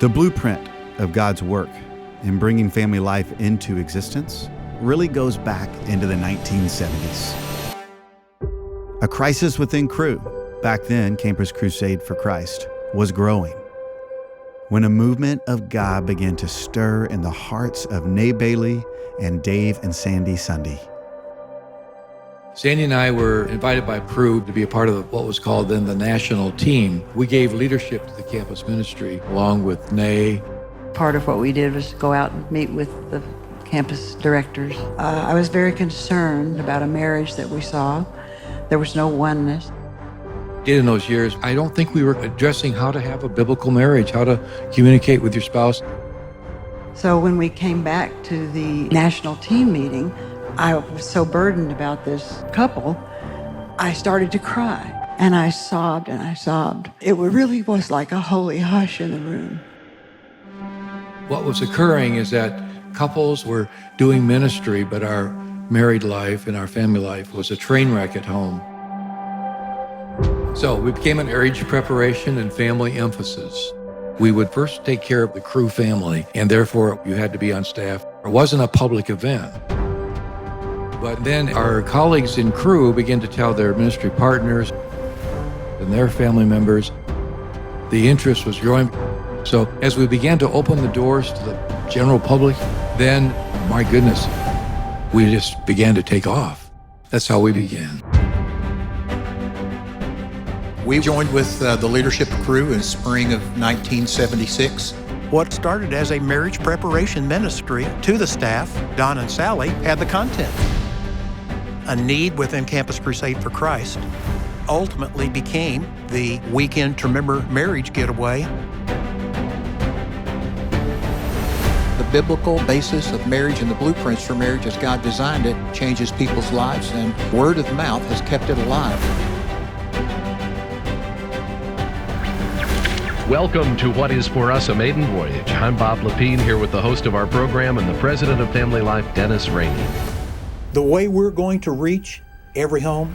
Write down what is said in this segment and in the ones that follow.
The blueprint of God's work in bringing family life into existence really goes back into the 1970s. A crisis within Cru, back then Campus Crusade for Christ, was growing when a movement of God began to stir in the hearts of Nay Bailey and Dave and Sandy Sunday. Sandy and I were invited by Cru to be a part of what was called then the national team. We gave leadership to the campus ministry along with Nay. Part of what we did was go out and meet with the campus directors. I was very concerned about a marriage that we saw. There was no oneness. In those years, I don't think we were addressing how to have a biblical marriage, how to communicate with your spouse. So when we came back to the national team meeting, I was so burdened about this couple, I started to cry. And I sobbed and I sobbed. It really was like a holy hush in the room. What was occurring is that couples were doing ministry, but our married life and our family life was a train wreck at home. So we became a marriage preparation and family emphasis. We would first take care of the Cru family, and therefore you had to be on staff. It wasn't a public event. But then our colleagues in Cru began to tell their ministry partners and their family members. The interest was growing. So as we began to open the doors to the general public, then, my goodness, we just began to take off. That's how we began. We joined with the leadership crew in spring of 1976. What started as a marriage preparation ministry to the staff, Don and Sally, had the content. A need within Campus Crusade for Christ ultimately became the Weekend to Remember Marriage getaway. The biblical basis of marriage and the blueprints for marriage as God designed it changes people's lives, and word of mouth has kept it alive. Welcome to what is for us a maiden voyage. I'm Bob Lapine here with the host of our program and the president of Family Life, Dennis Rainey. The way we're going to reach every home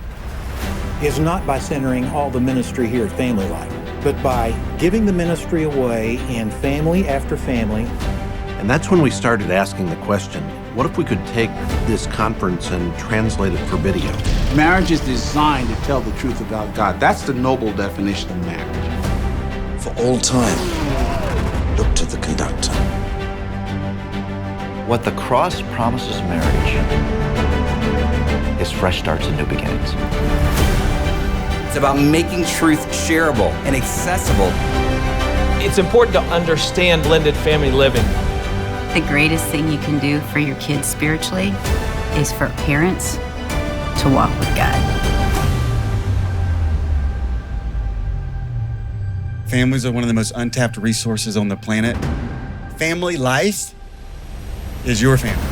is not by centering all the ministry here at Family Life, but by giving the ministry away in family after family. And that's when we started asking the question, what if we could take this conference and translate it for video? Marriage is designed to tell the truth about God. That's the noble definition of marriage. For all time, look to the conductor. What the cross promises marriage is fresh starts and new beginnings. It's about making truth shareable and accessible. It's important to understand blended family living. The greatest thing you can do for your kids spiritually is for parents to walk with God. Families are one of the most untapped resources on the planet. Family life is your family.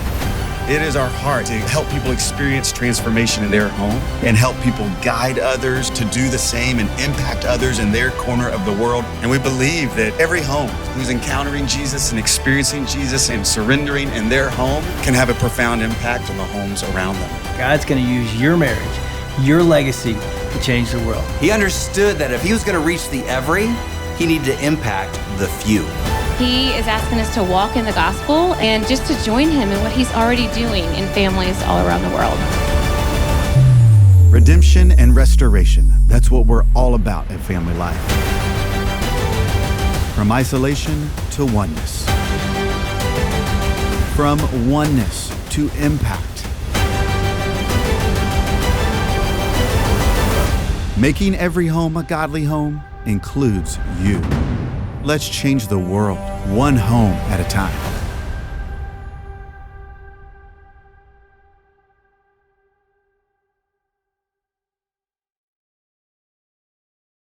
It is our heart to help people experience transformation in their home and help people guide others to do the same and impact others in their corner of the world. And we believe that every home who's encountering Jesus and experiencing Jesus and surrendering in their home can have a profound impact on the homes around them. God's going to use your marriage, your legacy, to change the world. He understood that if he was going to reach the every, he needed to impact the few. He is asking us to walk in the gospel and just to join him in what he's already doing in families all around the world. Redemption and restoration. That's what we're all about at Family Life. From isolation to oneness. From oneness to impact. Making every home a godly home includes you. Let's change the world, one home at a time.